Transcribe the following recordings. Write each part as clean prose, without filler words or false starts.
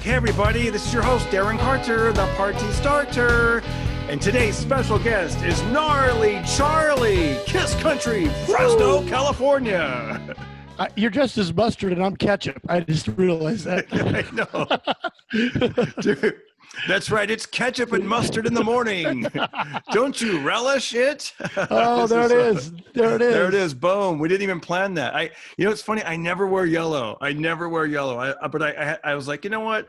Hey everybody, this is your host Darren Carter, the party starter. And today's special guest is Gnarley Charlie, Kiss Country, Fresno, California. You're just as mustard and I'm ketchup. I just realized that. I know. Dude, that's right. It's ketchup and mustard in the morning. Don't you relish it? Oh, there it is. There it is. There it is. Boom. We didn't even plan that. It's funny. I never wear yellow. But I was like, you know what?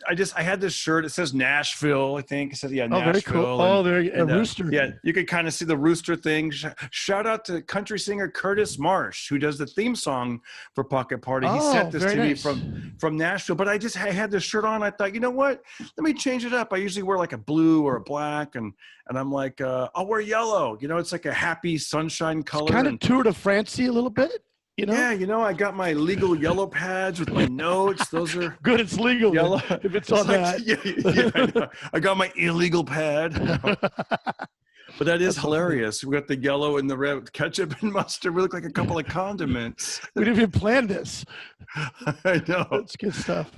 I had this shirt. It says Nashville, I think. It says, Nashville. Very cool. A rooster. Yeah, you could kind of see the rooster thing. Shout out to country singer Curtis Marsh, who does the theme song for Pocket Party. He sent this to me from Nashville. But I had this shirt on. I thought, you know what? Let me change it up. I usually wear like a blue or a black, and I'm like, I'll wear yellow. It's like a happy sunshine color. It's kind of Tour de France-y a little bit. Yeah, I got my legal yellow pads with my notes. Those are good. It's legal yellow if it's on that. Yeah, I got my illegal pad. But that is hilarious. We got the yellow and the red with ketchup and mustard. We look like a couple of condiments. We didn't even plan this. I know. That's good stuff.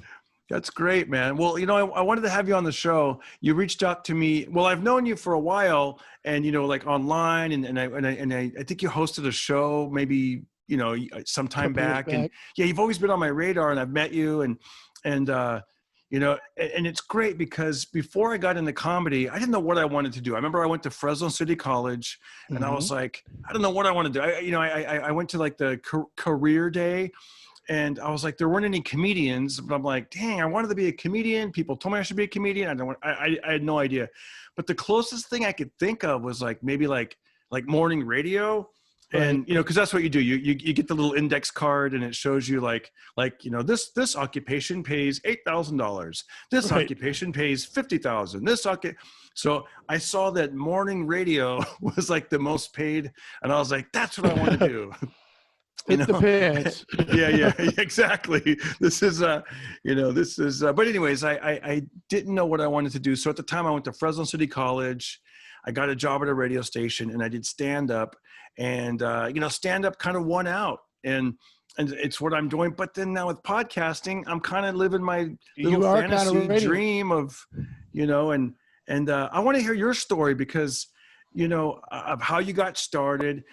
That's great, man. Well, I wanted to have you on the show. You reached out to me. Well, I've known you for a while, and like online, and I think you hosted a show maybe some time back. And yeah, you've always been on my radar, and I've met you, and it's great because before I got into comedy, I didn't know what I wanted to do. I remember I went to Fresno City College, and I was like, I don't know what I want to do. I went to like the career day, and I was like, there weren't any comedians, but I'm like, dang, I wanted to be a comedian. People told me I should be a comedian. I had no idea, but the closest thing I could think of was like maybe like morning radio. And, because that's what you do. You get the little index card, and it shows you this occupation pays $8,000. This occupation pays $50,000. So I saw that morning radio was like the most paid, and I was like, that's what I want to do. It depends. Yeah, exactly. This is, but anyways, I didn't know what I wanted to do. So at the time I went to Fresno City College. I got a job at a radio station, and I did stand up, and stand up kind of won out, and it's what I'm doing. But then now with podcasting, I'm kind of living my little fantasy dream of, and I want to hear your story because, of how you got started.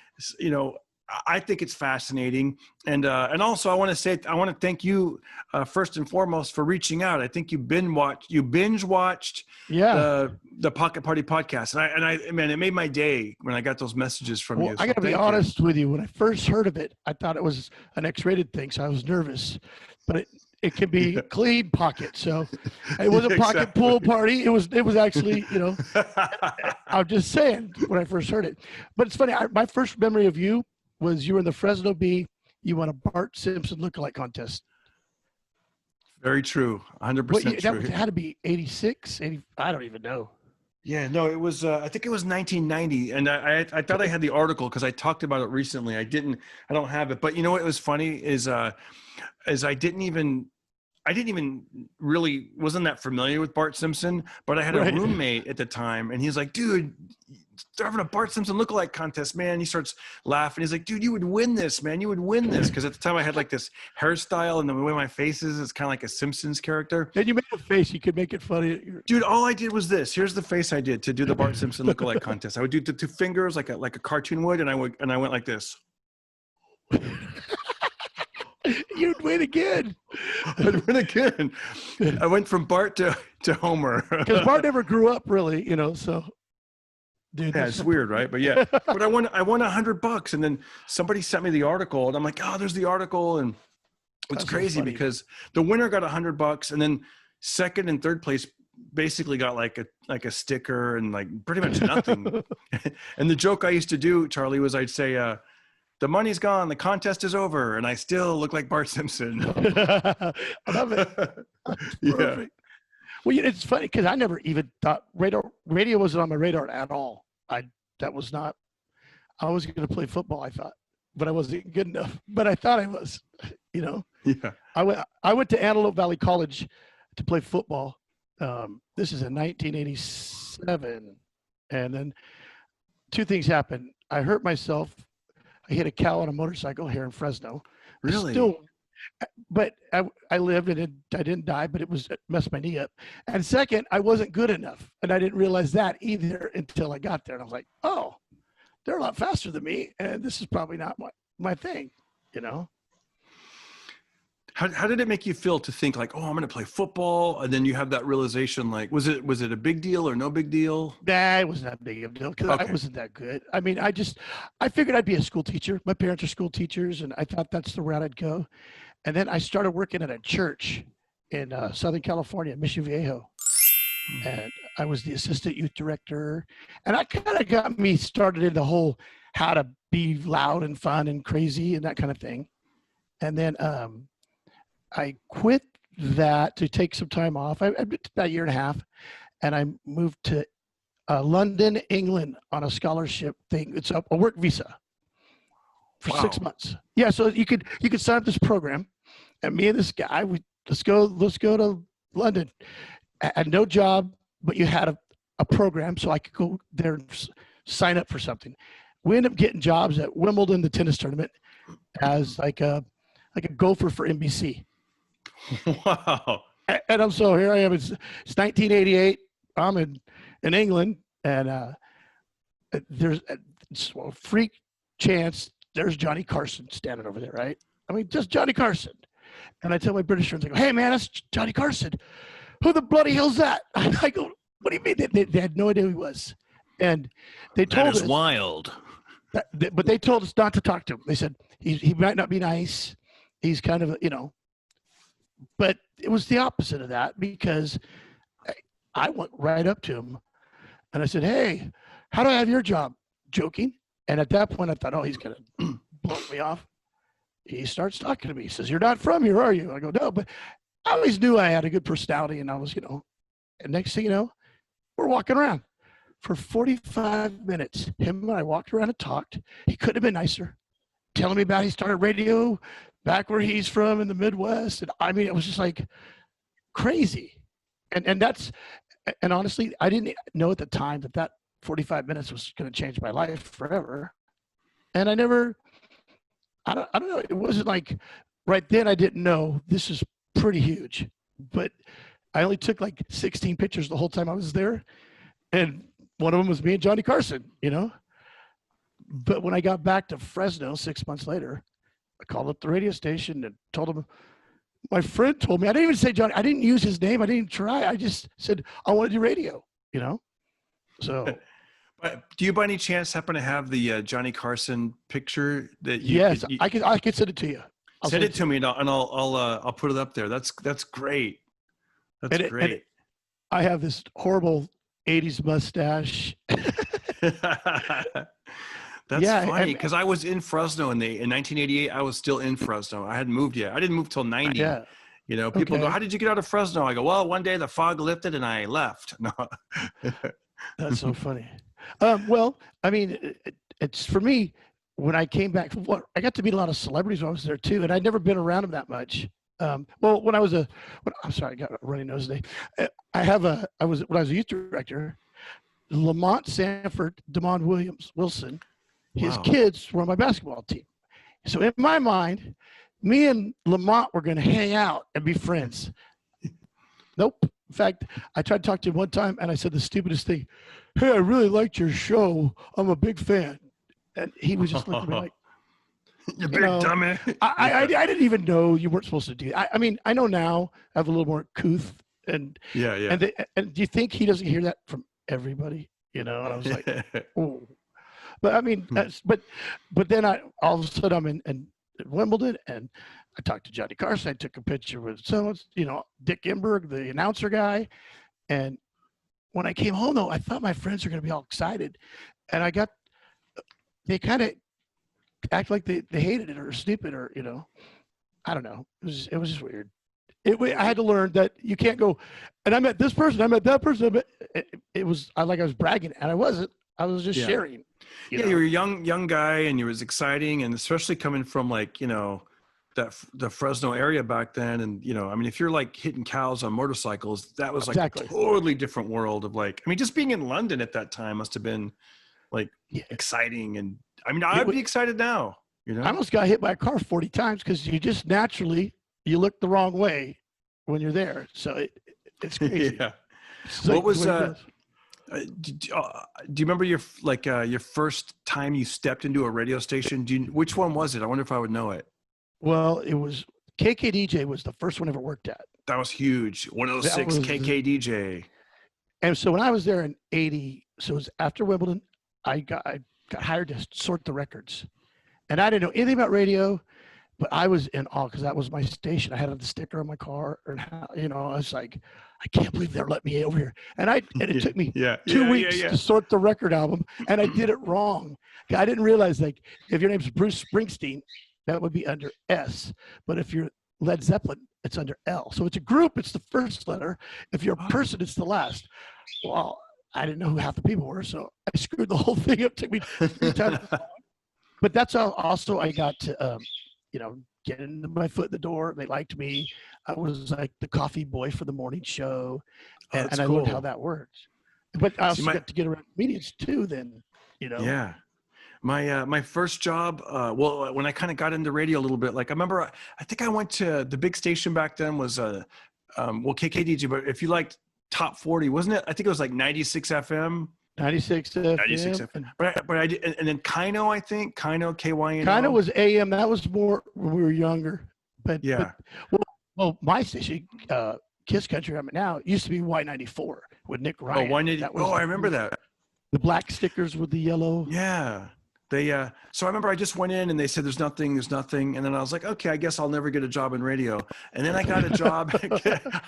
I think it's fascinating, and also I want to thank you first and foremost for reaching out. I think you binge watched the Pocket Party podcast, and I man, it made my day when I got those messages from you. So I got to be honest with you. When I first heard of it, I thought it was an X-rated thing, so I was nervous. But it can be clean pocket, so it was a pocket pool party. It was actually, I'm just saying when I first heard it. But it's funny. My first memory of you was you were in the Fresno Bee. You won a Bart Simpson lookalike contest. Very true. 100% true. That had to be 86, 80. I don't even know. Yeah, no, it was, I think it was 1990. And I thought I had the article because I talked about it recently. I don't have it. But what was funny is I didn't even really wasn't that familiar with Bart Simpson, but I had a roommate at the time, and he's like, dude, they're having a Bart Simpson lookalike contest, man. He starts laughing. He's like, dude, you would win this, man. You would win this. Because at the time I had like this hairstyle, and the way my face is, it's kind of like a Simpsons character. Then you make a face. You could make it funny. Dude, all I did was this. Here's the face I did to do the Bart Simpson lookalike contest. I would do the two fingers like a cartoon would, and I went like this. You'd win again. I'd win again. I went from Bart to Homer. Because Bart never grew up, really, so. Dude, yeah, it's weird, right? But yeah, but I won $100, and then somebody sent me the article, and I'm like, oh, there's the article, and it's crazy because the winner got $100, and then second and third place basically got like a sticker and like pretty much nothing. And the joke I used to do, Charlie, was I'd say, the money's gone, the contest is over, and I still look like Bart Simpson. I love it. Yeah. Well, it's funny because I never even thought radio wasn't on my radar at all. I was going to play football, I thought, but I wasn't good enough. But I thought I was, Yeah. I went to Antelope Valley College to play football. This is in 1987, and then two things happened. I hurt myself. I hit a cow on a motorcycle here in Fresno. Really? but I lived and I didn't die, but it messed my knee up. And second, I wasn't good enough. And I didn't realize that either until I got there. And I was like, oh, they're a lot faster than me. And this is probably not my thing, you know? How did it make you feel to think like, oh, I'm going to play football? And then you have that realization, like, was it a big deal or no big deal? Nah, it wasn't that big of a deal because I wasn't that good. I mean, I figured I'd be a school teacher. My parents are school teachers, and I thought that's the route I'd go. And then I started working at a church in Southern California, Mission Viejo. And I was the assistant youth director. And that kind of got me started in the whole how to be loud and fun and crazy and that kind of thing. And then I quit that to take some time off. I did about a year and a half. And I moved to London, England on a scholarship thing. It's a work visa for 6 months. Yeah, so you could sign up this program. And me and this guy, let's go to London. I had no job, but you had a program, so I could go there and sign up for something. We ended up getting jobs at Wimbledon, the tennis tournament, as like a gopher for NBC. Wow. And here I am. It's 1988. I'm in England, and there's a freak chance there's Johnny Carson standing over there, right? I mean, just Johnny Carson. And I tell my British friends, I go, hey, man, that's Johnny Carson. Who the bloody hell's that? I go, what do you mean? They had no idea who he was. And they told us. That is wild. But they told us not to talk to him. They said, he might not be nice. He's kind of, but it was the opposite of that because I went right up to him and I said, hey, how do I have your job? Joking. And at that point I thought, oh, he's going to blow me off. He starts talking to me. He says, you're not from here, are you? I go, no, but I always knew I had a good personality and I was, and next thing you know, we're walking around for 45 minutes. Him and I walked around and talked. He couldn't have been nicer. Telling me about he started radio back where he's from in the Midwest. And I mean, it was just like crazy. And honestly, I didn't know at the time that 45 minutes was going to change my life forever. And I don't know. It wasn't like right then I didn't know this is pretty huge, but I only took like 16 pictures the whole time I was there. And one of them was me and Johnny Carson, But when I got back to Fresno 6 months later, I called up the radio station and told them, my friend told me, I didn't even say Johnny, I didn't use his name. I didn't even try. I just said, I want to do radio, So. But do you by any chance happen to have the Johnny Carson picture that you? Yes, I can send it to you. Send it to me and I'll put it up there. That's great. That's great. I have this horrible 80s mustache. That's funny because I was in Fresno in 1988. I was still in Fresno. I hadn't moved yet. I didn't move till 90. Yeah. People go, how did you get out of Fresno? I go, well, one day the fog lifted and I left. No. That's so funny. Well, I mean, it's for me, when I came back, I got to meet a lot of celebrities when I was there too. And I'd never been around them that much. When I was I'm sorry, I got a runny nose today. When I was a youth director, Lamont Sanford, Damon Wilson, his kids were on my basketball team. So in my mind, me and Lamont were going to hang out and be friends. Nope. In fact, I tried to talk to him one time and I said the stupidest thing. Hey, I really liked your show. I'm a big fan. And he was just looking at me like, you big dummy. I didn't even know you weren't supposed to do that. I mean, I know now I have a little more couth and yeah. And do you think he doesn't hear that from everybody? And I was like, oh, but I mean, but then all of a sudden I'm in Wimbledon and I talked to Johnny Carson. I took a picture with someone, Dick Imberg, the announcer guy. And when I came home though, I thought my friends were going to be all excited. And they kind of act like they hated it or stupid or, I don't know. It was just weird. I had to learn that you can't go, and I met this person, I met that person. It was I was bragging, and I wasn't. I was just sharing. You were a young guy, and you was exciting, and especially coming from the Fresno area back then, and I mean, if you're like hitting cows on motorcycles, that was like a totally different world of just being in London at that time must have been exciting, and I mean, I'd be excited now. You know? I almost got hit by a car 40 times because you just naturally, you look the wrong way when you're there. So it's crazy. Yeah. It's What like was the way it goes. do you remember your your first time you stepped into a radio station? Which one was it? I wonder if I would know it. Well, it was KKDJ was the first one I ever worked at. That was huge. 106 KKDJ. And so when I was there in 80, so it was after Wimbledon, I got hired to sort the records. And I didn't know anything about radio, but I was in awe because that was my station. I had the sticker on my car, and I was like, I can't believe they're letting me over here. And it took me 2 weeks to sort the record album, and I did it wrong. I didn't realize, like, if your name's Bruce Springsteen, that would be under S, but if you're Led Zeppelin, it's under L. So it's a group, it's the first letter. If you're a person, it's the last. Well, I didn't know who half the people were, so I screwed the whole thing up. It took me 3 times. But that's how also I got to, get into my foot in the door. They liked me. I was like the coffee boy for the morning show, and I learned how that works. But I also got to get around comedians too. Then, Yeah. My first job, when I kind of got into radio a little bit, like I remember, I think I went to the big station back then was KKDJ, but if you liked top 40, wasn't it? I think it was like 96 FM. 96 FM. 96 FM. But I did, and then Kino, I think Kino, KYNO. Kino was AM. That was more when we were younger. But yeah. Well, my station, Kiss Country I'm at now, used to be Y94 with Nick Ryan. Oh, Y90. I remember that. The black stickers with the yellow. Yeah. So I remember I just went in and they said, there's nothing. And then I was like, okay, I guess I'll never get a job in radio. And then I got a job.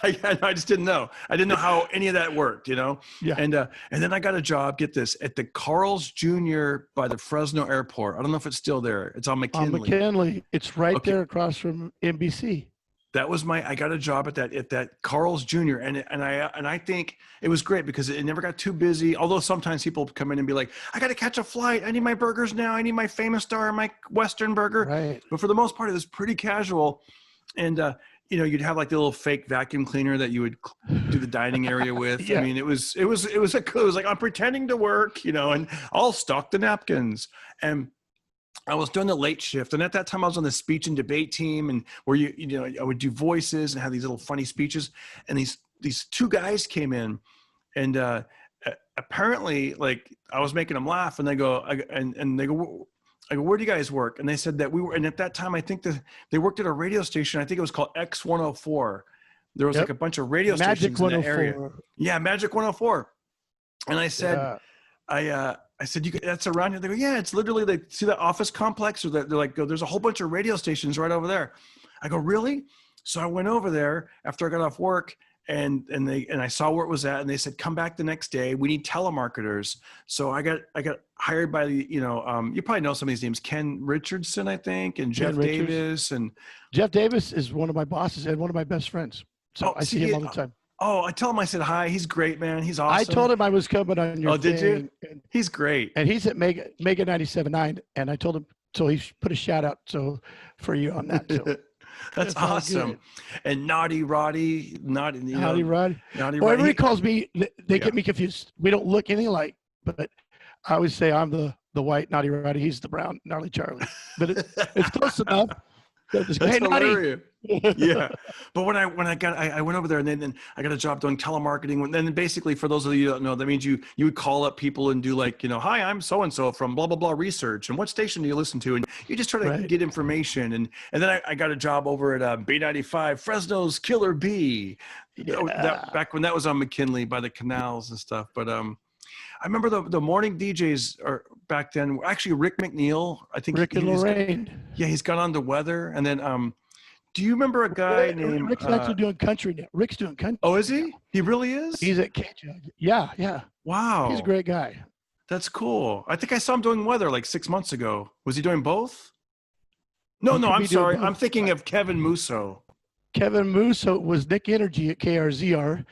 I just didn't know. I didn't know how any of that worked, Yeah. And then I got a job, get this, at the Carl's Jr. by the Fresno airport. I don't know if it's still there. It's on McKinley. On McKinley. It's right there across from NBC. That was I got a job at that Carl's Jr. and I think it was great because it never got too busy. Although sometimes people come in and be like, I got to catch a flight. I need my burgers now. I need my Famous Star, my Western burger. Right. But for the most part, it was pretty casual. And, you'd have like the little fake vacuum cleaner that you would do the dining area with. Yeah. I mean, it was like, I'm pretending to work, and I'll stock the napkins. And I was doing the late shift, and at that time I was on the speech and debate team, and where I would do voices and have these little funny speeches. And these 2 guys came in, and apparently, like, I was making them laugh, and they go, and they go, I go, where do you guys work? And they said that we were, and at that time I think that they worked at a radio station. I think it was called X104. There was like a bunch of radio stations in the area. Yeah, Magic 104. And I said, I said, that's around here. They go, yeah, it's literally, they see that office complex, or they're like, there's a whole bunch of radio stations right over there. I go, really? So I went over there after I got off work, and I saw where it was at, and they said, come back the next day. We need telemarketers. So I got hired by you probably know some of these names, Ken Richardson, I think, and Jeff Davis. And Jeff Davis is one of my bosses and one of my best friends. So I see him all the time. Oh, I tell him, I said, hi, he's great, man. He's awesome. I told him I was coming on your thing. Did you? He's great. And he's at Mega 97.9. And I told him, so he put a shout out for you on that. So. That's awesome. And Naughty Roddy. Everybody calls me, they get me confused. We don't look anything alike, but I always say I'm the white Naughty Roddy. He's the brown Gnarley Charlie. But it's close enough. That's hilarious. Yeah. But when I went over there, and then I got a job doing telemarketing. And then basically, for those of you who don't know, that means you would call up people and do like, hi, I'm so-and-so from blah, blah, blah research. And what station do you listen to? And you just try to get information. And then I got a job over at B95, Fresno's Killer B. Back when that was on McKinley by the canals and stuff. But I remember the morning DJs are back then. Actually, Rick McNeil, I think. Rick and Lorraine. He's gone on to weather. And then, do you remember a guy named? Rick's actually doing country now. Rick's doing country. Oh, is he? He really is? He's at Cajun. Yeah. Wow. He's a great guy. That's cool. I think I saw him doing weather like 6 months ago. Was he doing both? No, I'm sorry. I'm thinking of Kevin Musso. Kevin Musso was Nick Energy at KRZR,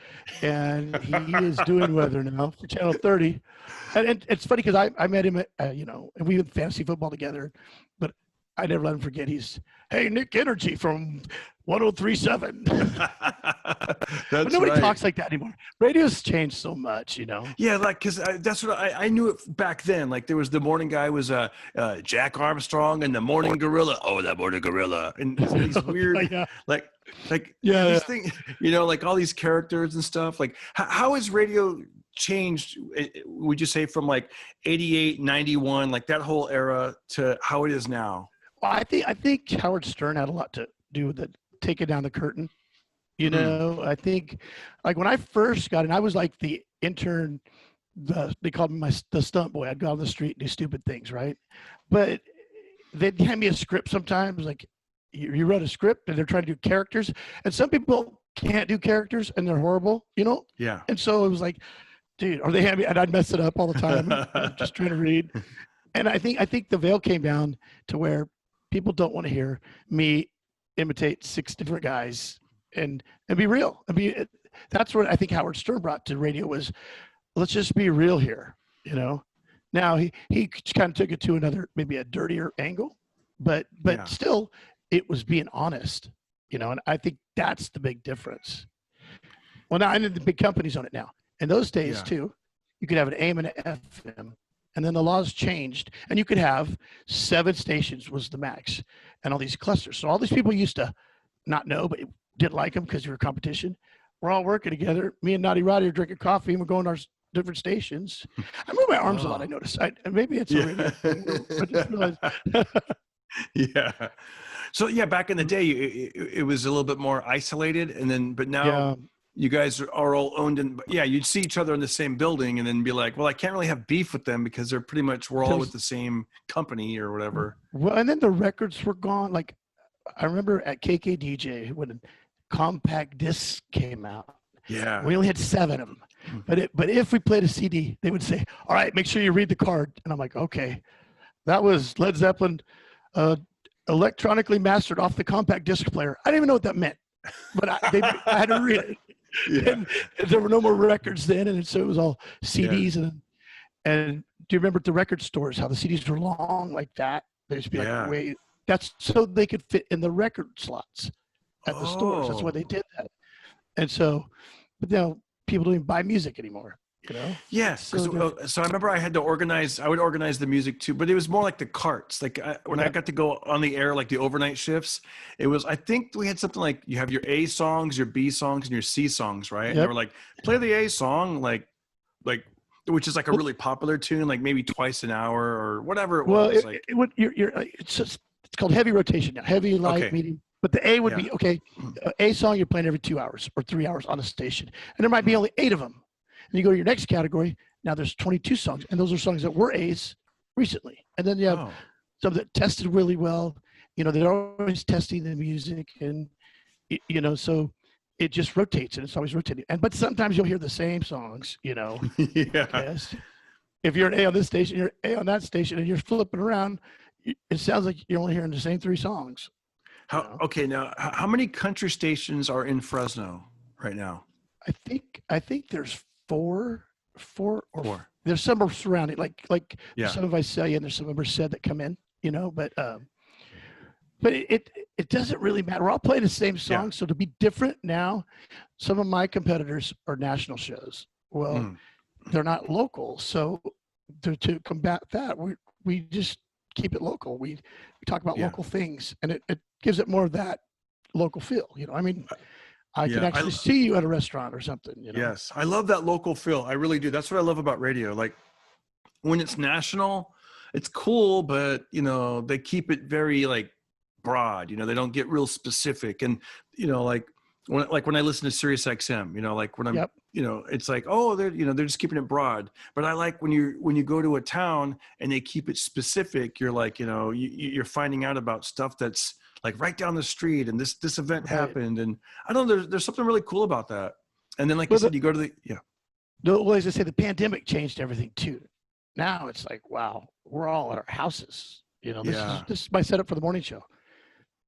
and he is doing weather now for Channel 30. And it's funny because I met him at, and we did fantasy football together, but I never let him forget. Hey, Nick Energy from 1037. But nobody talks like that anymore. Radio's changed so much, Yeah, like, because that's what I knew it back then. Like, there was the morning guy was Jack Armstrong, and the morning gorilla. Oh, that morning gorilla, and these weird yeah. like Yeah. these things. Like all these characters and stuff. Like, how has radio changed? Would you say from like 88, 91, like that whole era to how it is now? Well, I think Howard Stern had a lot to do with it, taking down the curtain. I think, like, when I first got in, I was like the intern. They called me the stunt boy. I'd go on the street and do stupid things, right? But they'd hand me a script sometimes, like you wrote a script and they're trying to do characters, and some people can't do characters and they're horrible, Yeah. And so it was like, dude, or they hand me, and I'd mess it up all the time. I'm just trying to read. And I think the veil came down to where people don't want to hear me imitate 6 different guys and be real. That's what I think Howard Stern brought to radio was, let's just be real here, Now he kind of took it to another, maybe a dirtier angle, but still it was being honest, and I think that's the big difference. Well, now I know the big companies own it now. In those days too, you could have an AM and an FM. And then the laws changed, and you could have 7 stations was the max, and all these clusters. So all these people used to not know, but didn't like them because you were competition. We're all working together. Me and Naughty Roddy are drinking coffee, and we're going to our different stations. I move my arms a lot. I noticed. Maybe it's a radio thing. I just realized. Yeah. So back in the day, it was a little bit more isolated, but now. Yeah. You guys are all owned, and you'd see each other in the same building and then be like, well, I can't really have beef with them because we're all with the same company or whatever. Well, and then the records were gone. Like, I remember at KKDJ when compact discs came out. Yeah. We only had 7 of them. But if we played a CD, they would say, all right, make sure you read the card. And I'm like, okay. That was Led Zeppelin electronically mastered off the compact disc player. I didn't even know what that meant, but I had to read it. Yeah. And there were no more records then, and so it was all CDs. And do you remember at the record stores how the CDs were long like that? They used to be like, wait, that's so they could fit in the record slots at the stores. That's why they did that. And so, but now people don't even buy music anymore. Yes. So I remember I would organize the music too, but it was more like the carts. Like when I got to go on the air, like the overnight shifts, I think we had something like you have your A songs, your B songs, and your C songs, right? And they were like, play the A song, like, which is like a really popular tune, like maybe twice an hour or whatever it was. It's called heavy rotation now, heavy, light, medium. But the A would be, A song you're playing every 2 hours or 3 hours on a station. And there might be only 8 of them. And you go to your next category. Now there's 22 songs, and those are songs that were A's recently. And then you have some that tested really well. They're always testing the music, and so it just rotates, and it's always rotating. But sometimes you'll hear the same songs. Yes. If you're an A on this station, you're an A on that station, and you're flipping around, it sounds like you're only hearing the same 3 songs. Okay, now how many country stations are in Fresno right now? I think there's four. There's some are surrounding, like some of Visalia, and there's some of Merced that come in, but it doesn't really matter. We're all playing the same song. So to be different now, some of my competitors are national shows. Well, they're not local. So to combat that, we just keep it local. We talk about local things, and it gives it more of that local feel. I can actually see you at a restaurant or something. Yes, I love that local feel. I really do. That's what I love about radio. Like when it's national, it's cool, but they keep it very like broad. They don't get real specific. And like when I listen to Sirius XM, like when I'm, it's like, oh, they're just keeping it broad. But I like when you go to a town and they keep it specific. You're like, you're finding out about stuff that's like right down the street, and this event happened, and I don't know, there's something really cool about that. And then, like you said, you go to well, as I say, the pandemic changed everything too. Now it's like, wow, we're all at our houses. This is my setup for the morning show.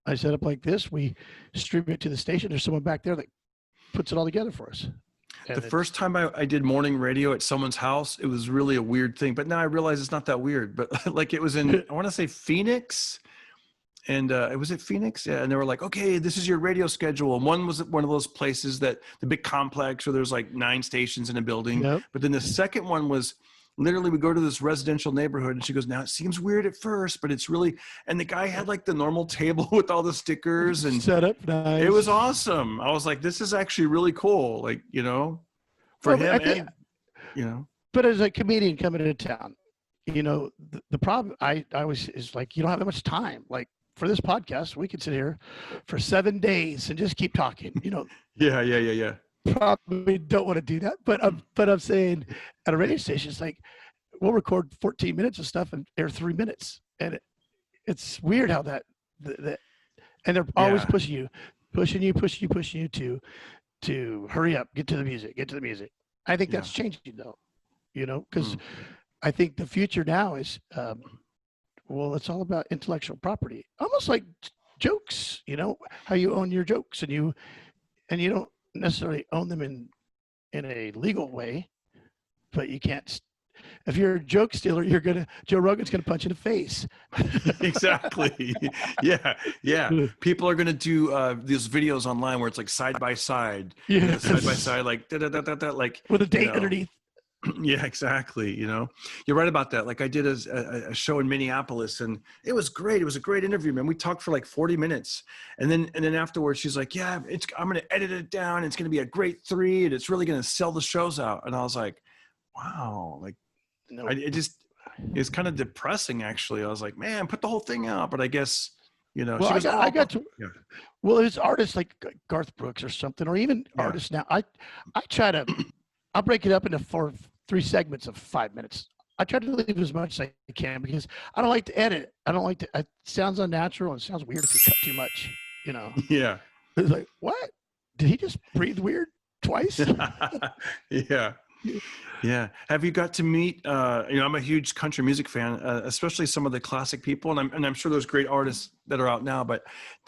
I set up like this. We stream it to the station. There's someone back there that puts it all together for us. The first time I did morning radio at someone's house, it was really a weird thing. But now I realize it's not that weird. But like it was in, I want to say Phoenix. and it was at Phoenix. Yeah. And they were like, okay, this is your radio schedule. And one was one of those places that the big complex where there's like 9 stations in a building. Yep. But then the second one was literally we go to this residential neighborhood and she goes, now it seems weird at first, but it's really, and the guy had like the normal table with all the stickers and set up nice. It was awesome. I was like, this is actually really cool. Like, you know, for him and, you know. But as a comedian coming into town, you know, the problem I always is like, you don't have that much time. Like for this podcast, we could sit here for 7 days and just keep talking, you know. Yeah. Probably don't want to do that. But I'm saying at a radio station, it's like, we'll record 14 minutes of stuff and air 3 minutes. And it's weird how that and they're always pushing you to hurry up, get to the music. I think that's changing though, you know, because I think the future now is, well, it's all about intellectual property, almost like jokes, you know, how you own your jokes and you don't necessarily own them in a legal way, but you can't. If you're a joke stealer, Joe Rogan's gonna punch you in the face. Exactly. Yeah. People are gonna do these videos online where it's like side by side, side by side, like like with a date underneath. Yeah, exactly. You know, you're right about that. Like I did a show in Minneapolis and it was great. It was a great interview, man. We talked for like 40 minutes. And then afterwards she's like, yeah, I'm going to edit it down. It's going to be a great 3 and it's really going to sell the shows out. And I was like, wow. Like it's kind of depressing actually. I was like, man, put the whole thing out. But I guess, you know, well, well, it's artists like Garth Brooks or something, or even artists now. I try to, I'll break it up into 3 segments of 5 minutes. I try to leave as much as I can because I don't like to edit. I don't like to, it sounds unnatural and it sounds weird if you cut too much, you know? Yeah. It's like, what? Did he just breathe weird twice? Yeah. Have you got to meet, you know, I'm a huge country music fan, especially some of the classic people. And I'm sure there's great artists that are out now, but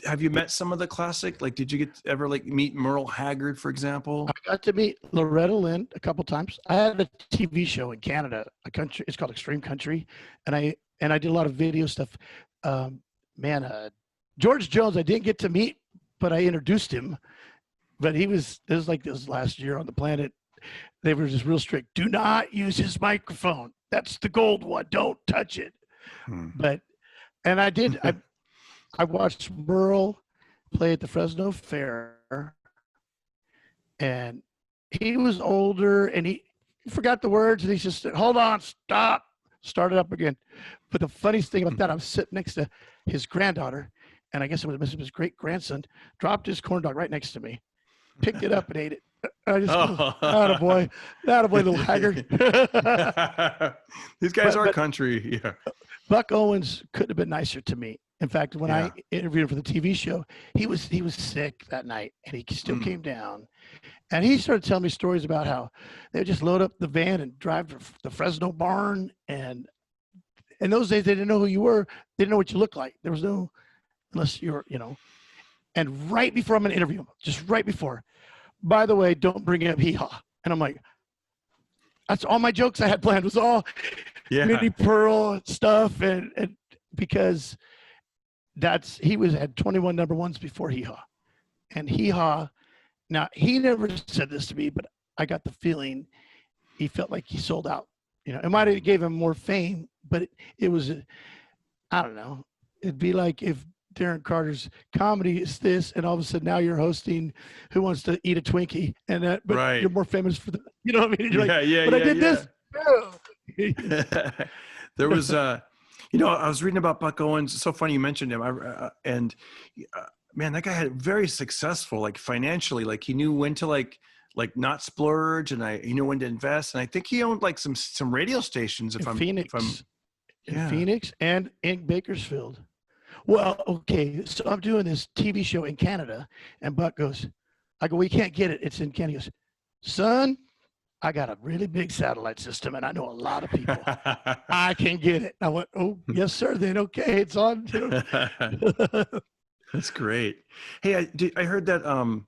have you met some of the classic? Like, did you ever like meet Merle Haggard, for example? I got to meet Loretta Lynn a couple times. I had a TV show in Canada, it's called Extreme Country. And I did a lot of video stuff. George Jones, I didn't get to meet, but I introduced him, but this was like this last year on the planet. They were just real strict. Do not use his microphone. That's the gold one. Don't touch it. And I did. I watched Merle play at the Fresno Fair, and he was older, and he forgot the words, and he just said, "Hold on, stop, start it up again." But the funniest thing about that, I was sitting next to his granddaughter, and I guess it was his great grandson. Dropped his corn dog right next to me, picked it up and ate it. I just attaboy, little Haggard. These guys are country. Yeah. Buck Owens couldn't have been nicer to me. In fact, when I interviewed him for the TV show, he was sick that night, and he still came down. And he started telling me stories about how they would just load up the van and drive to the Fresno barn. And in those days, they didn't know who you were. They didn't know what you looked like. There was no, unless you were, you know. And right before I'm going to interview him, just right before, by the way, don't bring up hee-haw. And I'm like, that's all my jokes I had planned was all Minnie Pearl stuff. And because he had 21 number ones before hee-haw. And hee-haw, now he never said this to me, but I got the feeling he felt like he sold out. You know, it might have gave him more fame, but it was, I don't know. It'd be like if Darren Carter's comedy is this, and all of a sudden now you're hosting Who Wants to Eat a Twinkie, and that, but you're more famous for the, you know what I mean? You're like, but I did this. There was, you know, I was reading about Buck Owens. It's so funny you mentioned him. Man, that guy had very successful, like financially, like he knew when to like not splurge, and he knew when to invest. And I think he owned like some radio stations. In Phoenix and in Bakersfield. Well, okay, so I'm doing this TV show in Canada, and Buck goes, I go, we can't get it. It's in Canada. He goes, son, I got a really big satellite system, and I know a lot of people. I can get it. I went, oh, yes, sir. Then, okay, it's on. That's great. Hey, I heard that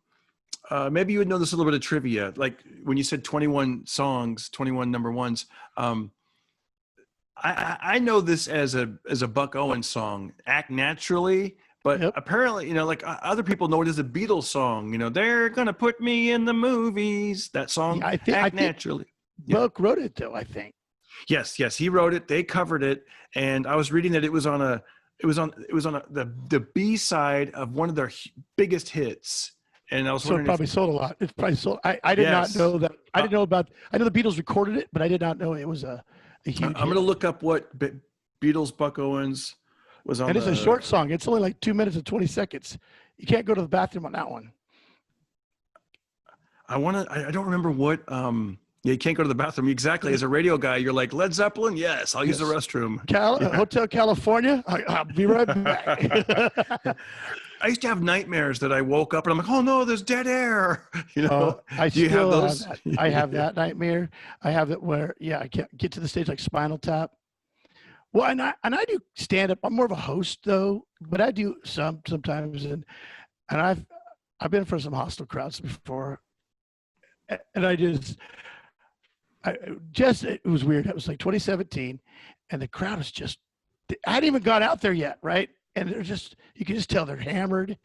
maybe you would know this a little bit of trivia. Like when you said 21 songs, 21 number ones, I know this as a Buck Owens song, "Act Naturally," but Yep. apparently, like other people know it as a Beatles song. They're gonna put me in the movies. That song, Yeah, I "Act think Naturally." Yeah. Buck wrote it though. I think. Yes, he wrote it. They covered it, and I was reading that it was on the B side of one of their biggest hits. And I was So it wondering probably sold a lot. It probably sold. I did not Yes. know that. I didn't know about. I know the Beatles recorded it, but I did not know it was a huge. I'm going to look up what Beatles Buck Owens was on. And it's a short song. It's only like 2 minutes and 20 seconds. You can't go to the bathroom on that one. I don't remember what. You can't go to the bathroom. Exactly. As a radio guy, you're like, Led Zeppelin? Yes, I'll use the restroom. Hotel California? I'll be right back. I used to have nightmares that I woke up and I'm like, oh no, there's dead air. I Do you have those? I have that nightmare. I have it where, I can't get to the stage like Spinal Tap. Well, and I do stand up. I'm more of a host though, but I do sometimes. And I've been for some hostile crowds before. And it was weird. It was like 2017 and the crowd was just, I hadn't even got out there yet. Right. And they're just, you can just tell they're hammered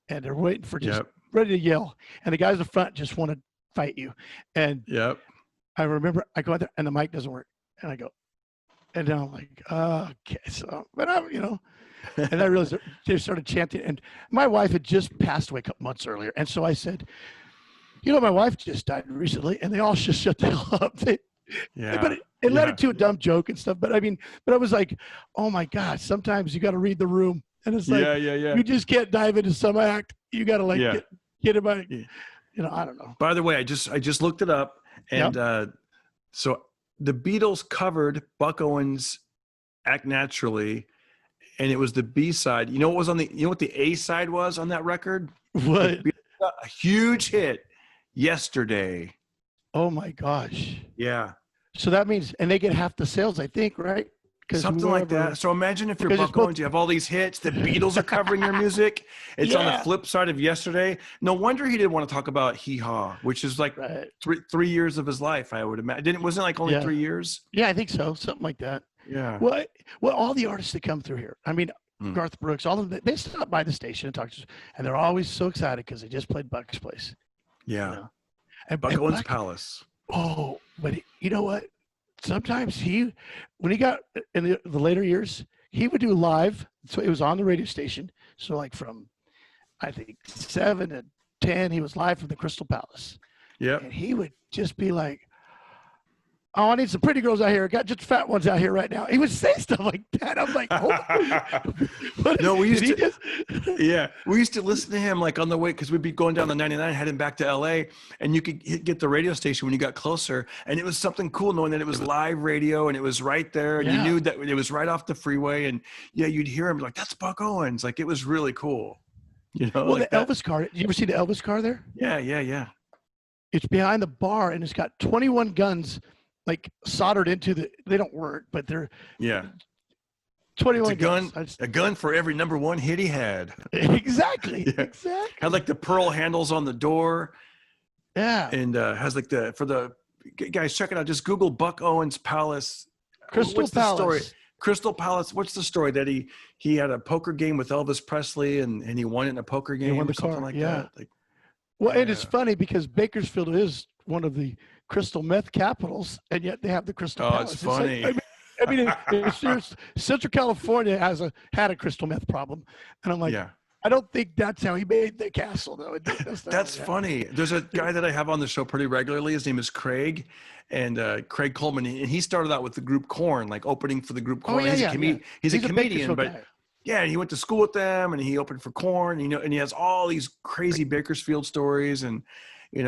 and they're waiting for just ready to yell. And the guys in the front just want to fight you. And I remember I go out there and the mic doesn't work. And I go, and then I'm like, okay. So, but and I realized they started chanting. And my wife had just passed away a couple months earlier. And so I said, my wife just died recently, and they all just shut the hell up. But it led into a dumb joke and stuff. But I was like, oh my God, sometimes you got to read the room. And it's like, you just can't dive into some act. You got to get it by, I don't know. By the way, I just looked it up. And so the Beatles covered Buck Owens' Act Naturally. And it was the B side. You know what the A side was on that record? What? A huge hit. Yesterday. Oh my gosh. Yeah. So that means, and they get half the sales, I think, right? Something like that. So imagine if you're Buck Owens, you have all these hits, the Beatles are covering your music. It's on the flip side of Yesterday. No wonder he didn't want to talk about Hee Haw, which is like 3 years of his life, I would imagine. Wasn't it like only 3 years? Yeah, I think so. Something like that. Yeah. Well, all the artists that come through here, I mean, Garth Brooks, all of them, they stop by the station and talk to us, and they're always so excited because they just played Buck's place. Yeah. And Buck Owens' Palace. Oh, but you know what? Sometimes when he got in the later years, he would do live. So it was on the radio station. So like from, I think 7 to 10, he was live from the Crystal Palace. Yeah. And he would just be like, oh, I need some pretty girls out here. I got just fat ones out here right now. He would say stuff like that. I'm like, oh. No, we used to listen to him like on the way, because we'd be going down the 99 heading back to LA, and you could get the radio station when you got closer, and it was something cool knowing that it was live radio and it was right there, and you knew that it was right off the freeway, and you'd hear him like, that's Buck Owens. Like, it was really cool. Well, like the Elvis car. Did you ever see the Elvis car there? Yeah. It's behind the bar, and it's got 21 guns like soldered into they don't work, but they're 21 a gun for every number one hit he had. Exactly. Had like the pearl handles on the door. Yeah. And has like for the guys, check it out. Just Google Buck Owens Palace. Crystal Palace. Story? Crystal Palace. What's the story that he had a poker game with Elvis Presley and he won it in a poker game or something like that? Like, and it's funny because Bakersfield is one of the crystal meth capitals, and yet they have the Crystal Palace. It's funny. I mean, Central California had a crystal meth problem, and I'm like, I don't think that's how he made the castle, though. That's funny. There's a guy that I have on the show pretty regularly. His name is Craig, and Craig Coleman, and he started out with the group Korn, like opening for the group Korn. He's a comedian, but he went to school with them, and he opened for Korn. And he has all these crazy Bakersfield stories, and he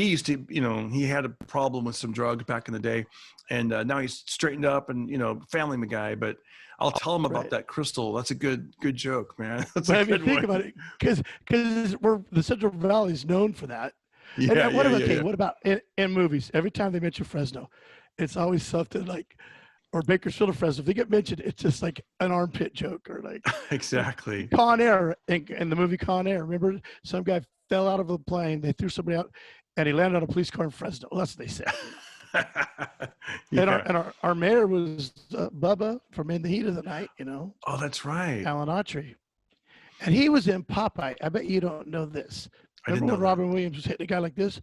used to, he had a problem with some drugs back in the day, and now he's straightened up and, family guy, but I'll tell him about that crystal. That's a good joke, man. That's a good think about it, because the Central Valley is known for that. What about in movies? Every time they mention Fresno, it's always something like, or Bakersfield or Fresno. If they get mentioned, it's just like an armpit joke or like exactly. Con Air in the movie Con Air. Remember, some guy fell out of a plane. They threw somebody out, and he landed on a police car in Fresno. Well, that's what they said. And Yeah. our mayor was Bubba from In the Heat of the Night, Oh, that's right. Alan Autry. And he was in Popeye. I bet you don't know this. I didn't Remember know when that. Robin Williams was hitting a guy like this?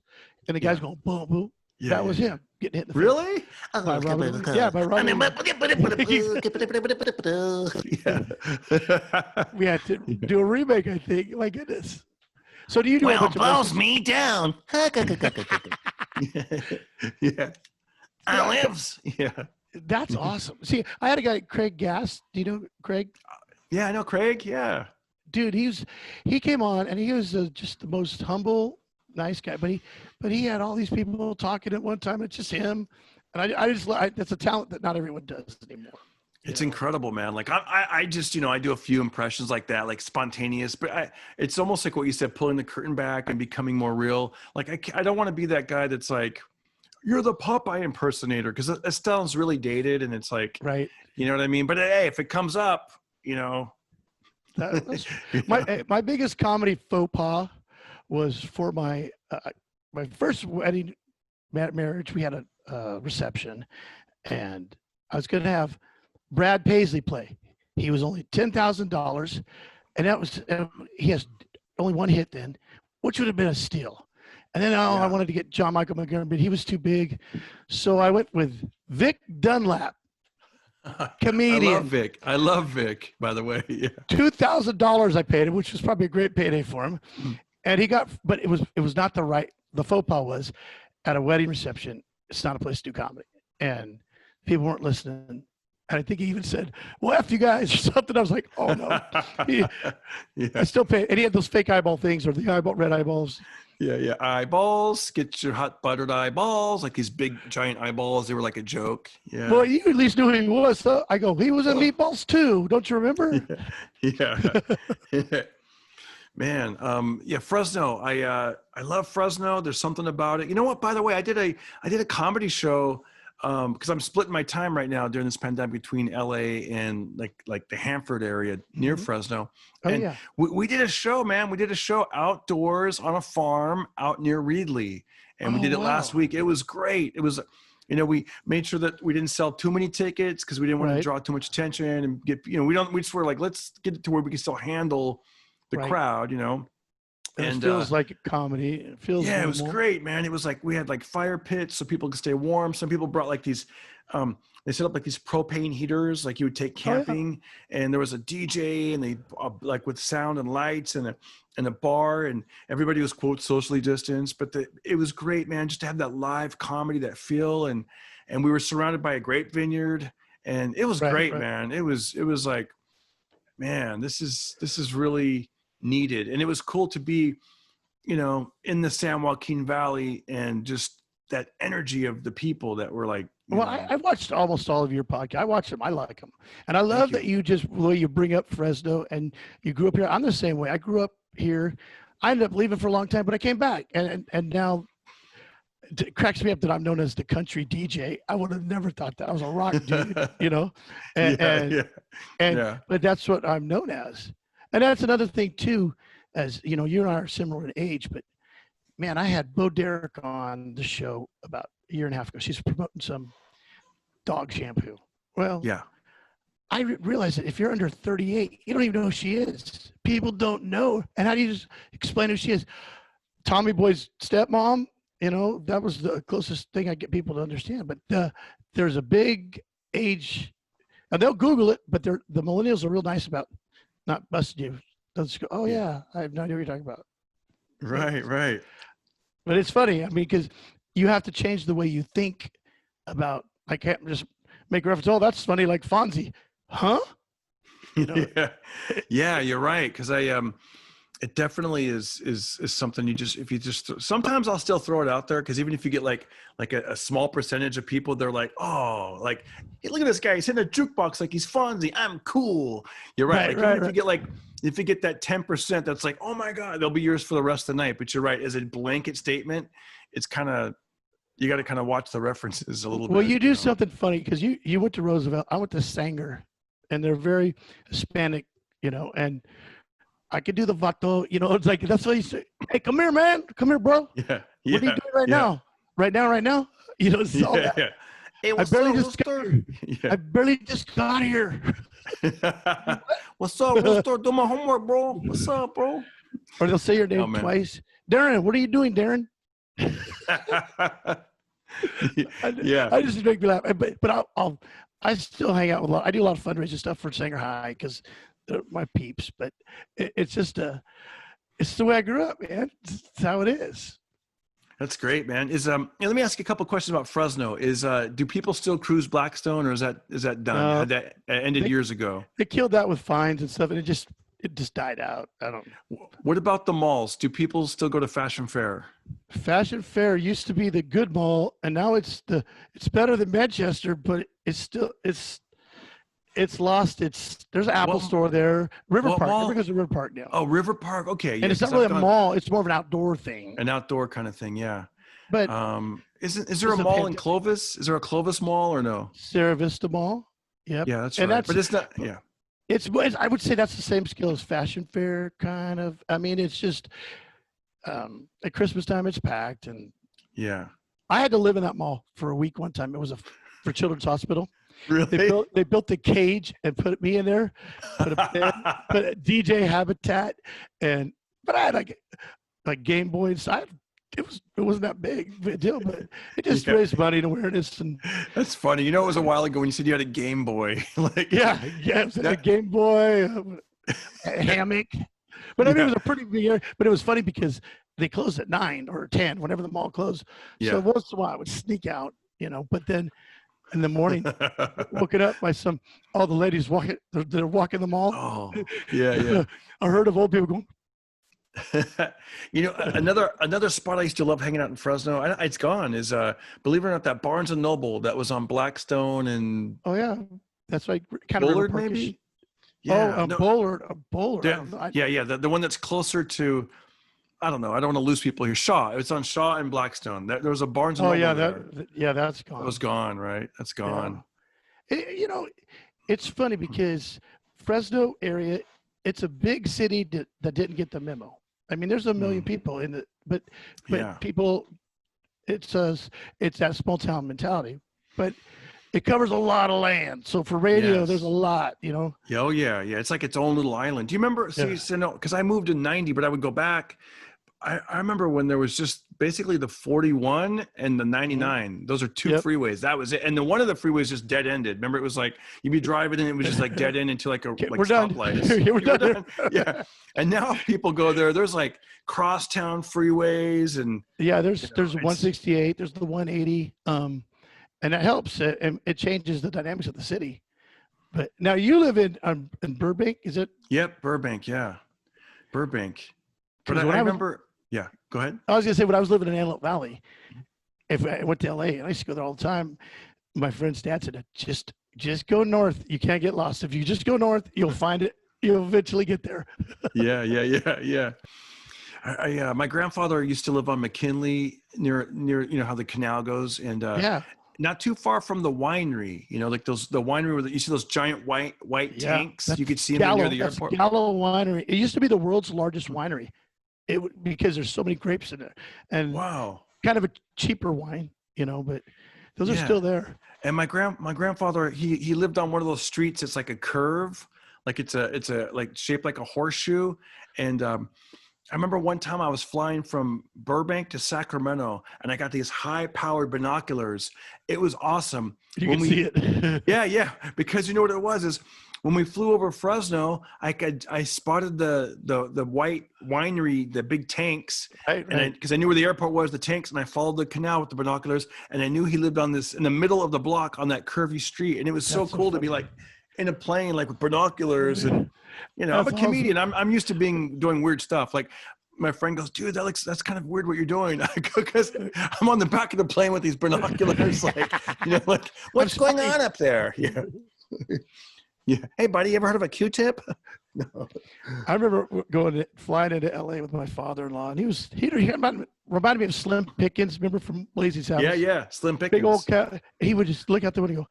And the guy's Yeah. going boom, boom. Yeah. That was him getting hit in the face. Really? By Robin Williams. Yeah, by Robin Williams. Yeah. We had to do a remake, I think. My goodness. So do you do a bunch of blows me down. Yeah. I lives. Yeah. That's awesome. See, I had a guy, Craig Gass. Do you know Craig? Yeah, I know Craig. Yeah. Dude, he came on and he was just the most humble, nice guy. But he had all these people talking at one time. It's just him, and that's a talent that not everyone does anymore. It's incredible, man. Like I just, I do a few impressions like that, like spontaneous, but it's almost like what you said, pulling the curtain back and becoming more real. Like I don't want to be that guy that's like, you're the Popeye impersonator, because it sounds really dated, and it's like, right. You know what I mean? But hey, if it comes up, That's, my biggest comedy faux pas was for my first wedding marriage. We had a reception, and I was going to have Brad Paisley play. He was only $10,000, and that was he has only one hit then, which would have been a steal. And then I wanted to get John Michael Montgomery, but he was too big, so I went with Vic Dunlap. Comedian. I love Vic, by the way. Yeah. $2,000 I paid him, which was probably a great payday for him. And he got, but it was not the faux pas was at a wedding reception. It's not a place to do comedy. And people weren't listening. And I think he even said, well, F you guys or something. I was like, oh no. I still pay. And he had those fake eyeball things, or the red eyeballs. Yeah. Eyeballs. Get your hot buttered eyeballs, like these big giant eyeballs. They were like a joke. Yeah. Well, you at least knew who he was. So I go, he was in Meatballs too. Don't you remember? Yeah. Man. Fresno. I love Fresno. There's something about it. You know what? By the way, I did a comedy show. Because I'm splitting my time right now during this pandemic between LA and like the Hanford area near Fresno. And yeah. we did a show, man. We did a show outdoors on a farm out near Reedley. And we did it last week. It was great. It was, we made sure that we didn't sell too many tickets because we didn't want to draw too much attention and get, we just were like, let's get it to where we can still handle the crowd, And it feels like a comedy. It feels it was great, man. It was like we had like fire pits so people could stay warm. Some people brought like these they set up like these propane heaters like you would take camping, and there was a DJ, and they like with sound and lights and a bar, and everybody was quote socially distanced, but it was great, man, just to have that live comedy, that feel, and we were surrounded by a grape vineyard, and it was great, man. It was like, man, this is really needed. And it was cool to be, in the San Joaquin Valley, and just that energy of the people that were like, I watched almost all of your podcasts. I watch them. I like them. And I love that you bring up Fresno, and you grew up here. I'm the same way. I grew up here. I ended up leaving for a long time, but I came back. And now it cracks me up that I'm known as the country DJ. I would have never thought that. I was a rock dude, But that's what I'm known as. And that's another thing too, as you and I are similar in age, but man, I had Bo Derek on the show about a year and a half ago. She's promoting some dog shampoo. Well, I realized that if you're under 38, you don't even know who she is. People don't know. And how do you just explain who she is? Tommy Boy's stepmom, that was the closest thing I get people to understand. But there's a big age, and they'll Google it, but the millennials are real nice about not busting you. They'll just go, oh yeah, I have no idea what you're talking about. Right. But it's funny. I mean, because you have to change the way you think about. I can't just make a reference. Oh, that's funny, like Fonzie, huh? Yeah, you're right. Because it definitely is something sometimes I'll still throw it out there, because even if you get like a small percentage of people, they're like, oh, like, hey, look at this guy, he's hitting a jukebox like he's Fonzie, I'm cool. You're right. If you get that 10% that's like, oh my God, they'll be yours for the rest of the night. But you're right, as a blanket statement, it's kind of, you got to kind of watch the references a little bit. Well, you do something funny, because you went to Roosevelt, I went to Sanger, and they're very Hispanic, and I could do the vato, it's like, that's what you say. Hey, come here, man. Come here, bro. Yeah. What are you doing right now? Right now? You know, it's all Yeah, that. yeah. Hey, I what's barely up, just got Rooster? here. Yeah. I barely just got here. What's up, Rooster? Do my homework, bro. What's up, bro? Or they'll say your Oh name man. twice. Darren, what are you doing, Darren? Yeah. I just make me laugh. But I still hang out with a lot. I do a lot of fundraising stuff for Sanger High because they're my peeps. But it's just it's the way I grew up, man. It's how it is. That's great, man. Let me ask you a couple questions about Fresno. Do people still cruise Blackstone, or is that done? No, Had that ended years ago? they killed that with fines and stuff, and it just died out. I don't know. What about the malls? Do people still go to Fashion Fair? Fashion Fair used to be the good mall, and now it's better than Manchester, but it's lost. There's an Apple store there. River what Park. mall? Everybody goes to River Park now. Oh, River Park. Okay, yeah, And it's not 'cause really I've a gone- mall. It's more of an outdoor thing. an outdoor kind of thing. Yeah. But Is there a It's a mall in pandemic. Clovis? Is there a Clovis mall or no? Sierra Vista Mall. Yep. Yeah, that's And right. But it's not. Yeah. It's I would say that's the same scale as Fashion Fair, kind of. I mean, it's just at Christmas time it's packed, and Yeah. I had to live in that mall for a week one time. It was for Children's Hospital. Really? They built the cage and put me in there, put a bed, put a DJ habitat, but I had like Game Boys. It wasn't that big of a deal, but it just Yeah. raised money and awareness, and That's funny. You know, it was a while ago when you said you had a Game Boy. Like, it was a Game Boy, a hammock. But I mean, it was a pretty big area. But it was funny because they closed at 9 or 10, whenever the mall closed. Yeah. So once in a while I would sneak out, but then in the morning, woken up by all the ladies walking, they're walking the mall. Oh, yeah. I heard of old people going, You know, another spot I used to love hanging out in Fresno. It's gone. Is believe it or not, that Barnes and Noble that was on Blackstone and oh yeah, that's like kind Bullard, of River Park-ish. maybe. Yeah, no, Bullard. I yeah, don't know. yeah. The one that's closer to. I don't know. I don't want to lose people here. Shaw. It's on Shaw and Blackstone. There was a Barnes and Oh Noble. yeah, there. that's gone. That was gone, right? That's gone. Yeah. It's funny because Fresno area, it's a big city that didn't get the memo. I mean, there's a million people in it, but Yeah. people, it's that small town mentality, but it covers a lot of land. So for radio, Yes. there's a lot, Yeah, oh yeah. It's like its own little island. Do you remember? Yeah. So no, because I moved in '90, but I would go back. I remember when there was just basically the 41 and the 99. Those are two Yep. freeways. That was it. And the one of the freeways just dead ended. Remember, it was like you'd be driving and it was just like dead end into like Okay, like we're done. stoplights. We're done. Yeah. And now people go there. There's like crosstown freeways and Yeah, there's it's- 168, there's the 180, and that helps. And it changes the dynamics of the city. But now you live in Burbank, is it? yep, Burbank. Yeah, Burbank. But 'Cause I when I was- remember. Yeah, go ahead. I was gonna say when I was living in Antelope Valley, if I went to LA and I used to go there all the time, my friend's dad said, just go north. You can't get lost. If you just go north, you'll find it. You'll eventually get there. Yeah. My grandfather used to live on McKinley near how the canal goes, and Yeah. not too far from the winery. Like the winery where you see those giant white Yeah, tanks. that's You could see them near the That's airport. Gallo Winery. It used to be the world's largest winery. Because there's so many grapes in there, and Wow. kind of a cheaper wine, but those are Yeah. still there. And my grandfather, he lived on one of those streets. It's like a curve, like it's a like shaped like a horseshoe. And I remember one time I was flying from Burbank to Sacramento, and I got these high-powered binoculars. It was awesome. You When can see it. Yeah, because you know what it was is when we flew over Fresno, I spotted the white winery, the big tanks, Right. and because I knew where the airport was, the tanks, and I followed the canal with the binoculars, and I knew he lived on this in the middle of the block on that curvy street, and it was so That's so cool to be funny. like in a plane like with binoculars, and I'm That's a awesome. comedian. I'm used to doing weird stuff like. My friend goes, dude, that's kind of weird what you're doing. I go, because I'm on the back of the plane with these binoculars, like what's going on up there? Yeah. Yeah. Hey, buddy, you ever heard of a Q-tip? No. I remember flying into LA with my father-in-law, and he reminded me of Slim Pickens. Remember from Lazy's house? Yeah. Slim Pickens. Big old cat. He would just look out the window and go,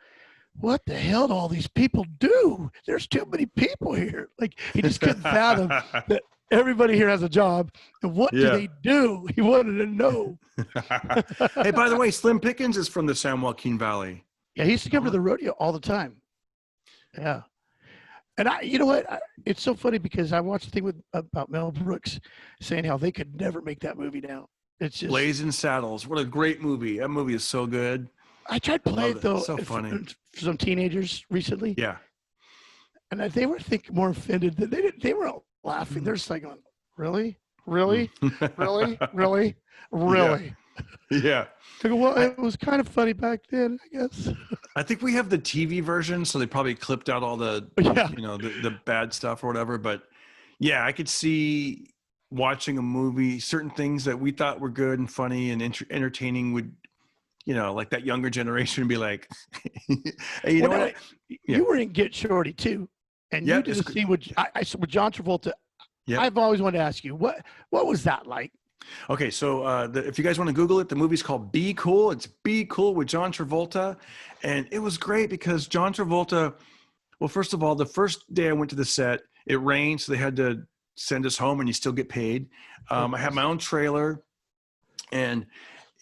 "What the hell do all these people do? There's too many people here." Like he just couldn't fathom that everybody here has a job. And what do they do? He wanted to know. Hey, by the way, Slim Pickens is from the San Joaquin Valley. Yeah, he used to come to the rodeo all the time. Yeah. And you know what? It's so funny because I watched a thing about Mel Brooks saying how they could never make that movie now. It's just Blazing Saddles. What a great movie. That movie is so good. I tried playing it though. So funny. For some teenagers recently. Yeah. And they were more offended than they were all laughing. They're just like going, really? Really? Really? Really? Really? Yeah. I go, well, it was kind of funny back then, I guess. I think we have the TV version, so they probably clipped out all the, the bad stuff or whatever. But yeah, I could see watching a movie, certain things that we thought were good and funny and entertaining would, like that younger generation be like, hey, you know what? You were in Get Shorty too. And you did a scene with John Travolta. Yep. I've always wanted to ask you, what was that like? Okay, so if you guys want to Google it, the movie's called Be Cool. It's Be Cool with John Travolta. And it was great because John Travolta, well, first of all, the first day I went to the set, it rained, so they had to send us home and you still get paid. I had my own trailer. And,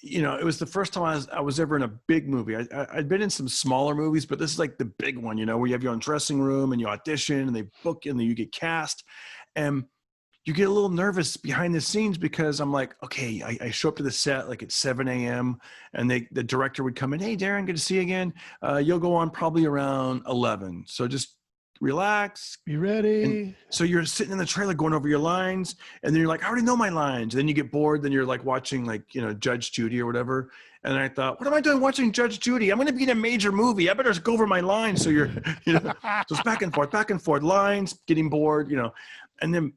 it was the first time I was ever in a big movie. I'd been in some smaller movies, but this is like the big one, where you have your own dressing room and you audition and they book you and then you get cast. And you get a little nervous behind the scenes because I'm like, okay, I show up to the set like at 7 a.m. and the director would come in, hey, Darren, good to see you again. You'll go on probably around 11. So just relax. Be ready. And so you're sitting in the trailer going over your lines and then you're like, I already know my lines. And then you get bored. Then you're like watching Judge Judy or whatever. And I thought, what am I doing watching Judge Judy? I'm going to be in a major movie. I better go over my lines. So you're, so it's back and forth lines, getting bored, and then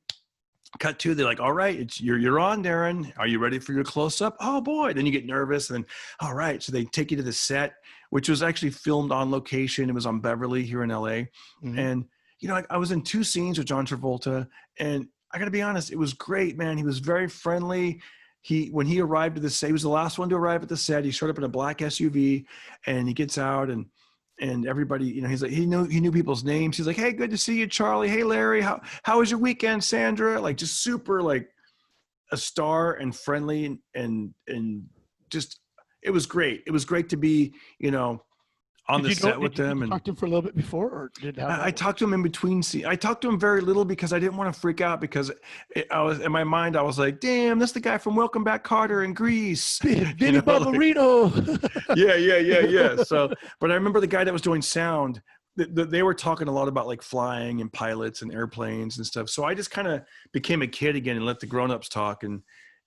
cut to, they're like, all right, you're on, Darren. Are you ready for your close-up? Oh boy. Then you get nervous and then, all right. So they take you to the set, which was actually filmed on location. It was on Beverly here in LA. Mm-hmm. And, I was in 2 scenes with John Travolta and I gotta be honest, it was great, man. He was very friendly. When he arrived at the set, he was the last one to arrive at the set. He showed up in a black SUV and he gets out and everybody, he's like, he knew people's names. He's like, hey, good to see you, Charlie. Hey, Larry, how was your weekend, Sandra? Like just super like a star and friendly and just, it was great. It was great to be, on the set with them. Did you talk to him for a little bit before or did I talked to him in between scenes. I talked to him very little because I didn't want to freak out because I was in my mind, I was like, damn, that's the guy from Welcome Back Kotter in Greece. Vinny Barbarino. Yeah. So, but I remember the guy that was doing sound, they were talking a lot about like flying and pilots and airplanes and stuff. So I just kind of became a kid again and let the grownups talk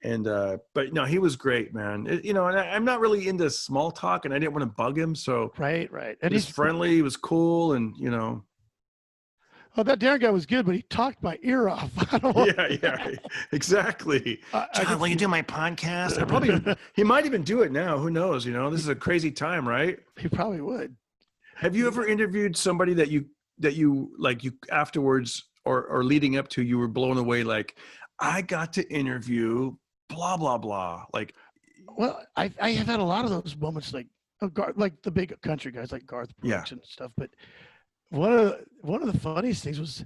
but no, he was great, man. And I'm not really into small talk and I didn't want to bug him. So right. And he's friendly. He was cool. And, oh, that Darren guy was good, but he talked my ear off. Yeah, exactly. John, will you do my podcast? He might even do it now. Who knows? This is a crazy time, right? He probably would. Have you ever interviewed somebody that you like you afterwards or leading up to, you were blown away? Like, I got to interview blah, blah, blah. Like, well, I have had a lot of those moments, like the big country guys like Garth Brooks and stuff. But one of the funniest things was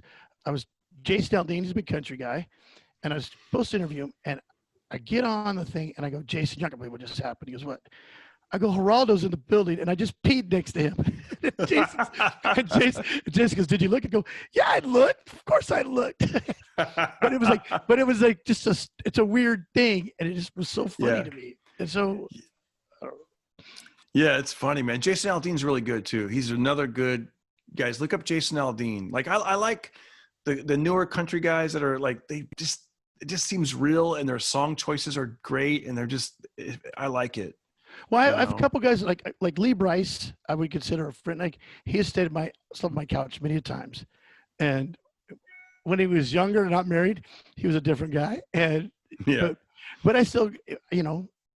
Jason Aldean, he's a big country guy, and I was supposed to interview him, and I get on the thing and I go, Jason, you're not gonna believe what just happened. He goes, what? I go, Geraldo's in the building, and I just peed next to him. Jason goes, did you look? I go, yeah, I looked. Of course I looked. but it was like just it's a weird thing, and it just was so funny to me. And so, yeah, it's funny, man. Jason Aldean's really good too. He's another good guys. Look up Jason Aldean. Like I like the newer country guys that are like it just seems real, and their song choices are great, and I like it. Well, I have a couple guys like Lee Bryce. I would consider a friend. Like he has stayed slept on my couch many times, and when he was younger and not married, he was a different guy. And but I still,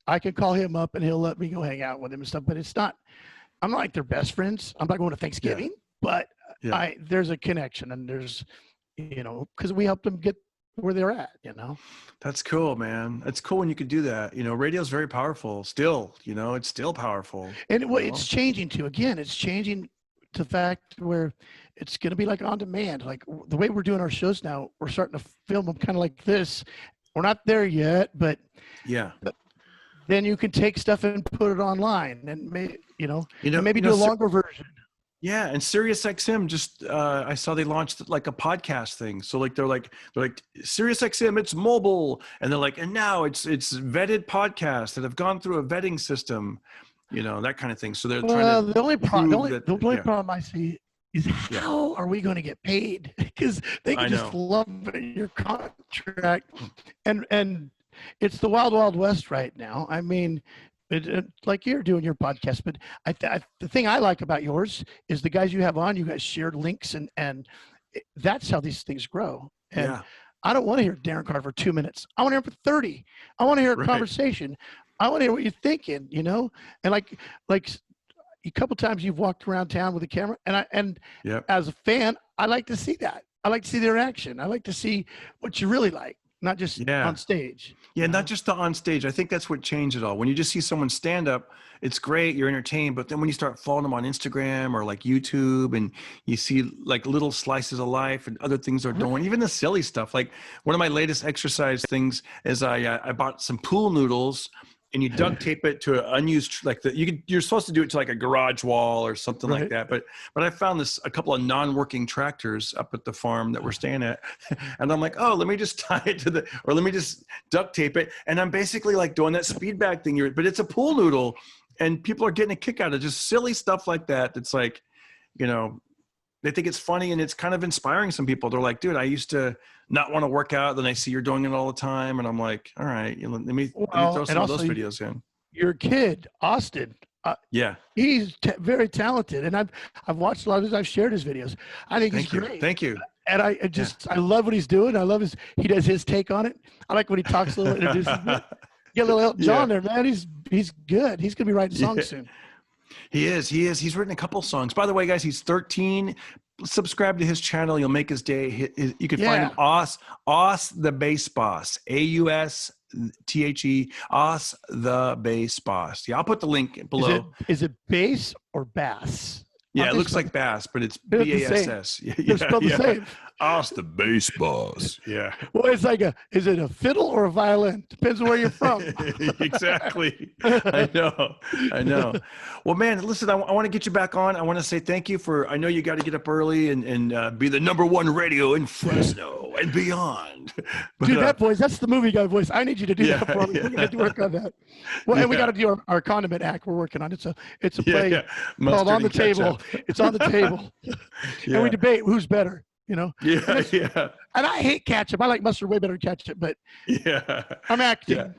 I can call him up and he'll let me go hang out with him and stuff. But I'm not like their best friends. I'm not going to Thanksgiving, but there's a connection, and there's, because we helped them get where they're at. That's cool, man. That's cool when you could do that. Radio is very powerful still. It's still powerful. And it's changing too. Again, it's changing to the fact where it's going to be like on demand. Like the way we're doing our shows now, we're starting to film them kind of like this. We're not there yet, but then you can take stuff and put it online, and maybe do a longer version. Yeah, and SiriusXM just I saw they launched like a podcast thing. So like they're like SiriusXM, it's mobile, and they're like, and now it's vetted podcasts that have gone through a vetting system, that kind of thing. So they're trying to. The only problem I see is how are we going to get paid? Because they can just love your contract, and it's the wild, wild west right now. I mean, like you're doing your podcast, but the thing I like about yours is the guys you have on. You guys shared links, and that's how these things grow. And I don't want to hear Darren Carter for 2 minutes. I want to hear him for 30. I want to hear a conversation. I want to hear what you're thinking, and like a couple times you've walked around town with a camera, and as a fan, I like to see that. I like to see the interaction. I like to see what you really like, not just on stage. Yeah, not just the on stage. I think that's what changed it all. When you just see someone stand up, it's great, you're entertained, but then when you start following them on Instagram or like YouTube, and you see like little slices of life and other things they're doing, even the silly stuff. Like one of my latest exercise things is I bought some pool noodles, and you duct tape it to an unused, you're supposed to do it to like a garage wall or something like that. But I found a couple of non-working tractors up at the farm that we're staying at. And I'm like, oh, let me just tie it or let me just duct tape it. And I'm basically like doing that speed bag thing, but it's a pool noodle, and people are getting a kick out of just silly stuff like that. It's like, they think it's funny, and it's kind of inspiring some people. They're like, dude, I used to not want to work out. Then I see you're doing it all the time. And I'm like, all right, let me throw some of those videos in. Your kid, Austin. He's very talented. And I've watched a lot of his, I've shared his videos. I think he's great. Thank you. And I love what he's doing. I love he does his take on it. I like when he talks a little, introduces it. Get a little Elton John there, man. He's good. He's going to be writing songs soon. He is. He's written a couple songs. By the way, guys, he's 13. Subscribe to his channel. You'll make his day. You can find him Aus the Bass Boss. AUSTHE. Aus the Bass Boss. Yeah, I'll put the link below. Is it bass or bass? Yeah, it looks like bass, but it's BASS. They're spelled the same. Us the bass boss. Yeah. Well, it's like is it a fiddle or a violin? Depends on where you're from. Exactly. I know. Well, man, listen, I want to get you back on. I want to say thank you I know you got to get up early and be the #1 radio in Fresno and beyond. But, dude, that voice, that's the movie guy voice. I need you to do that for me. We're going to work on that. Well, and we got to do our condiment act we're working on. It's a play called On the Table. It's on the table. And we debate who's better. And I hate ketchup. I like mustard way better than ketchup, but I'm acting.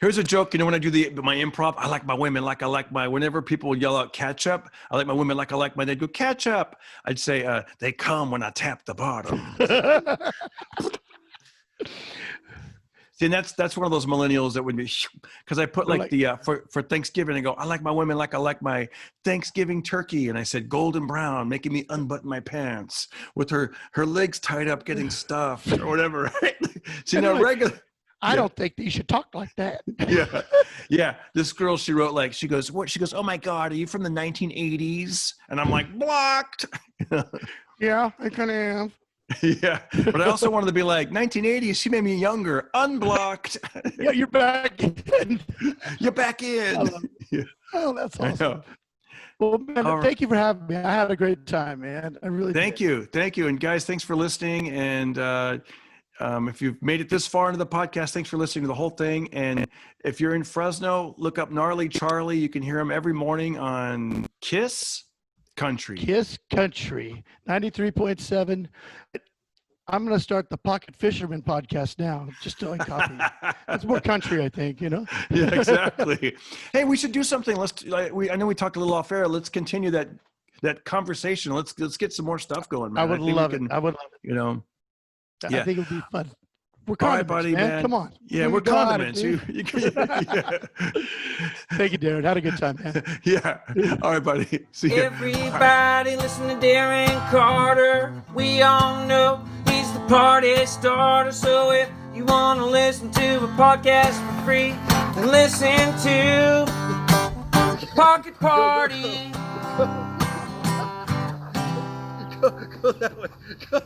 Here's a joke. When I do my improv, I like my women like I like my. Whenever people yell out ketchup, I like my women like I like my. They go ketchup. I'd say they come when I tap the bottom. See, and that's one of those millennials that would be, because I put for Thanksgiving, I go, I like my women like I like my Thanksgiving turkey. And I said golden brown, making me unbutton my pants with her legs tied up, getting stuffed or whatever. Right? See, now regular. I don't think that you should talk like that. Yeah. This girl, she wrote she goes, what? She goes, oh my God, are you from the 1980s? And I'm like, blocked. Yeah, I kind of am. Yeah, but I also wanted to be like 1980s. She made me younger. Unblocked. Yeah, you're back in. You're back in. Oh, that's awesome. Well, man, thank you for having me. I had a great time, man. I really thank you. And guys, thanks for listening. And if you've made it this far into the podcast, thanks for listening to the whole thing. And if you're in Fresno, look up Gnarley Charlie. You can hear him every morning on Kiss Country. 93.7. I'm going to start the Pocket Fisherman podcast now. Just doing copy. It's more country, I think, Yeah, exactly. Hey, we should do something. I know we talked a little off air. Let's continue that conversation. Let's get some more stuff going, man. I would love it. I think it would be fun. We're condiments, buddy, man. Come on. Yeah, we're condiments. Thank you, Darren. Had a good time, man. Yeah. All right, buddy. See ya. Everybody listen to Darren Carter. We all know he's the party starter. So if you want to listen to a podcast for free, then listen to the Pocket Party. Go that way. Go.